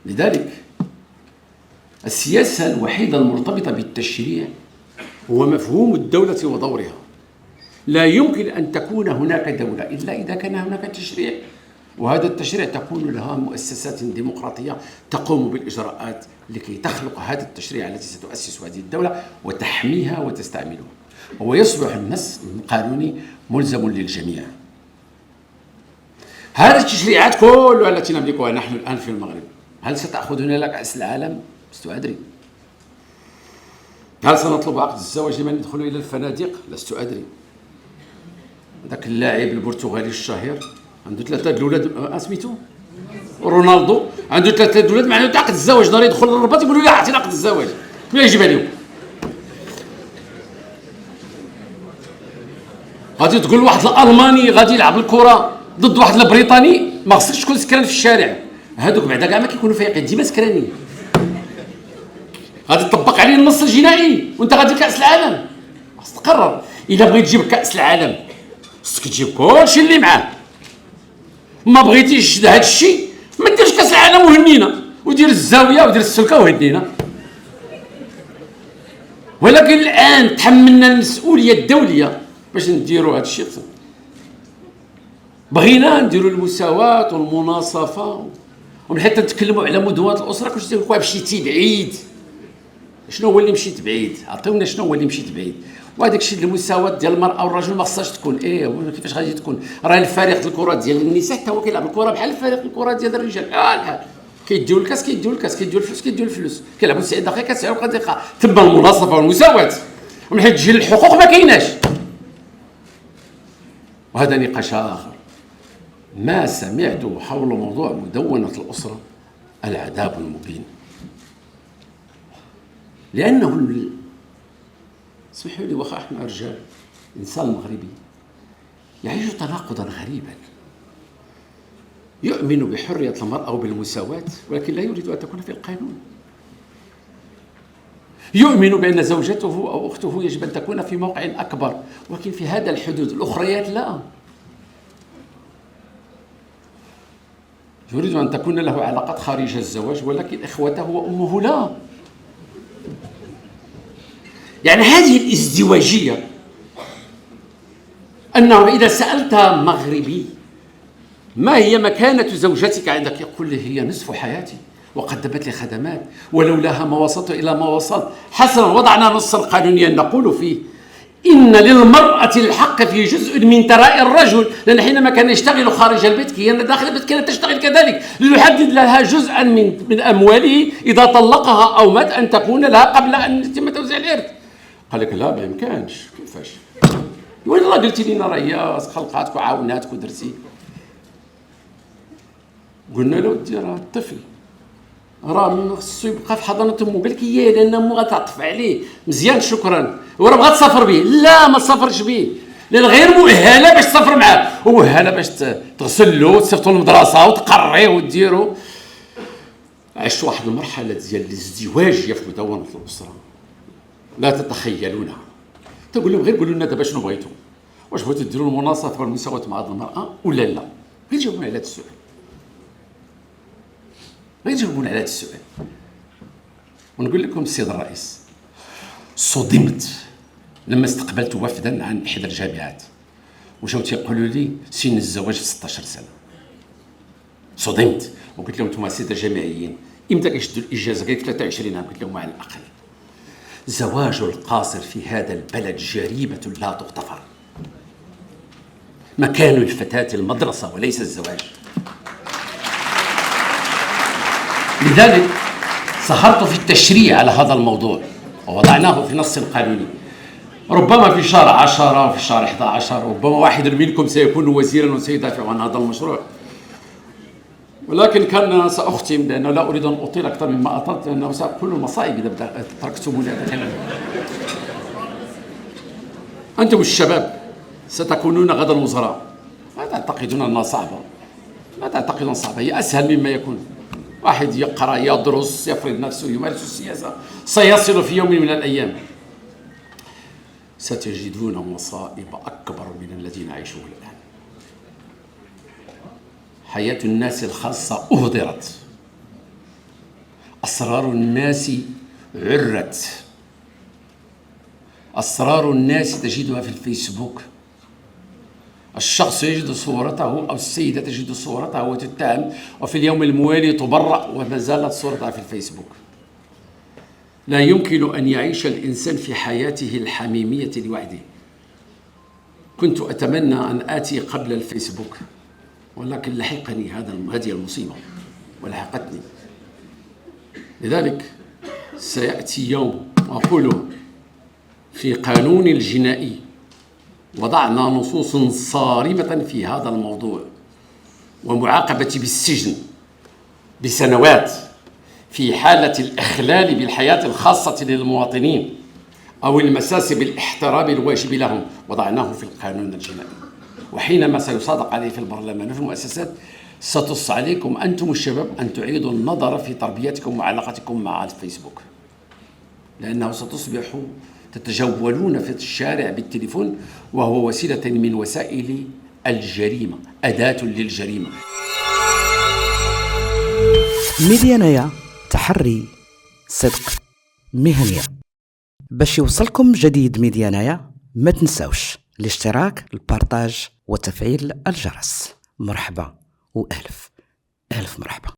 لذلك السياسة الوحيدة المرتبطة بالتشريع هو مفهوم الدولة ودورها. لا يمكن أن تكون هناك دولة إلا إذا كان هناك تشريع، وهذا التشريع تكون لها مؤسسات ديمقراطية تقوم بالإجراءات لكي تخلق هذا التشريع التي ستؤسس هذه الدولة وتحميها وتستعملها، ويصبح النص القانوني ملزم للجميع. هذه التشريعات كلها التي نملكها نحن الآن في المغرب، هل ستأخذنا إلى كأس العالم؟ لست أدري. هل سنطلب عقد الزواج لمن يدخل إلى الفنادق؟ لست أدري. ذاك اللاعب البرتغالي الشهير عنده 3 الأولاد، سميتو رونالدو، عنده 3 الأولاد، ما عنده عقد الزواج، نهار يدخل للرباط يقولوا له اعطينا عقد الزواج، من يجيبها لهم؟ غادي تقول واحد الالماني غادي يلعب الكره ضد واحد البريطاني، ما خصكش تكون سكران في الشارع، هذوك بعدا كاع ما كيكونوا فايقين، ديما سكرانين. غادي تطبق عليه النص الجنائي وانت غادي لكاس العالم. خاص تقرر، الا بغيت تجيب كاس العالم خصك تجيب كلشي اللي معاه، ما بغيتيش هذا الشيء ما ديرش كاس العالم وهنينا، ودير الزاويه ودير السلكه وهنينا. ولكن الان تحملنا المسؤوليه الدوليه باش نديروا هذا الشيء. بغينا نديروا المساواه والمناصفه، ومن حتى نتكلموا على مدونات الاسره كلشي تيقول لك مشيتي بعيد. شنو هو اللي مشيت بعيد؟ عطيونا شنو هو اللي مشيت بعيد. وهذاك الشيء المساواه ديال المراه والرجل ما خصهاش تكون. كيفاش غادي تكون؟ راه الفريق الكره ديال النساء حتى هو كيلعب الكره بحال الفريق الكره ديال الرجال، بحال كيديو الكاس كيديو الفلوس كيديو الفلوس، كيلعبوا 90 دقيقه 90 دقيقه، تما المناصفه والمساواه. ومن حيث تجي الحقوق ما كايناش. وهذا نقاش اخر. ما سمعته حول موضوع مدونه الاسره العذاب المبين، لانه اسمحوا لي واخا احنا رجال، الانسان المغربي يعيش تناقضا غريبا، يؤمن بحريه المراه وبالمساواه ولكن لا يريد ان تكون في القانون. يؤمن بان زوجته او اخته يجب ان تكون في موقع اكبر، ولكن في هذا الحدود، الاخريات لا. يريد ان تكون له علاقات خارج الزواج ولكن اخوته وامه لا. يعني هذه الازدواجية، أنه إذا سألت مغربي ما هي مكانة زوجتك عندك يقول لي هي نصف حياتي وقدمت لي خدمات ولولاها ما وصلت إلى ما وصلت. حسنا، وضعنا نصا قانونيا نقول فيه إن للمرأة الحق في جزء من ثراء الرجل، لأن حينما كان يشتغل خارج البيت هي داخل البيت كانت تشتغل كذلك، ليحدد لها جزءا من أمواله إذا طلقها أو مات أن تكون لها قبل أن يتم توزيع الإرث. قال لك لا ما يمكنش. كيفاش؟ وين الله قلتي لنا راه هي خلقاتك وعاوناتك ودرتي. قلنا له ودي راه الطفل راه خصو يبقى في حضانه امه. قال لك هي لان امه غتعطف عليه مزيان شكرا، وراه بغات تسافر به. لا ما تسافرش به، لان غير مؤهله باش تسافر معاه، ومؤهله باش تغسل له وتصيفطوا للمدرسه وتقريه وديروا. عشت واحد المرحله ديال الازدواج في مدونه الاسره لا تتخيلونها. تقول لهم غير قولوا لنا دابا شنو بغيتوا، واش بغيتوا ديروا المناصفه والمساواه مع هذه المراه ولا لا؟ غير جاوبونا على هذا السؤال، غير جاوبونا على هذا السؤال. ونقول لكم السيد الرئيس، صدمت لما استقبلت وفدا عن احدى الجامعات وجاو تيقولوا لي سن الزواج في 16 سنه. صدمت وقلت لهم انتم الساده الجامعيين امتى كيشدوا الاجازه؟ قال لك 23 عام. قلت لهم على الاقل زواج القاصر في هذا البلد جريمة لا تغتفر. مكان الفتاة المدرسة وليس الزواج. لذلك سهرت في التشريع على هذا الموضوع ووضعناه في نص قانوني. ربما في شهر 10 وفي شهر 11 ربما واحد منكم سيكون وزيرا وسيدافع عن هذا المشروع، ولكن كان سأختم لأنه لا أريد أن أطيل أكثر مما أطلت، لأنه سأقول المصائب إذا تركتموني أتكلم. أنتم الشباب ستكونون غدا وزراء. ما تعتقدون أنها صعبة؟ ما تعتقدون صعبة؟ هي أسهل مما يكون. واحد يقرأ يدرس يفرض نفسه يمارس السياسة سيصل في يوم من الأيام. ستجدون مصائب أكبر من الذين عيشوه الآن. حياة الناس الخاصة أهدرت أسرار الناس عرت، أسرار الناس تجدها في الفيسبوك. الشخص يجد صورته أو السيدة تجد صورتها وتتهم، وفي اليوم الموالي تبرأ وما زالت صورتها في الفيسبوك. لا يمكن أن يعيش الإنسان في حياته الحميمية لوحده. كنت أتمنى أن آتي قبل الفيسبوك، ولكن لحقني هذه المصيبة ولحقتني. لذلك سيأتي يوم وأقول في قانون الجنائي وضعنا نصوص صارمة في هذا الموضوع، ومعاقبة بالسجن بسنوات في حالة الإخلال بالحياة الخاصة للمواطنين أو المساس بالاحترام الواجب لهم، وضعناه في القانون الجنائي. وحينما سيصادق عليه في البرلمان وفي المؤسسات ستص عليكم أنتم الشباب أن تعيدوا النظر في تربيتكم وعلاقتكم مع الفيسبوك، لأنه ستصبح تتجولون في الشارع بالتليفون، وهو وسيلة من وسائل الجريمة، أداة للجريمة. ميديانايا، تحري، صدق، مهنية. باش يوصلكم جديد ميديانايا ما تنساوش الاشتراك، البارتاج وتفعيل الجرس. مرحبا وألف مرحبا.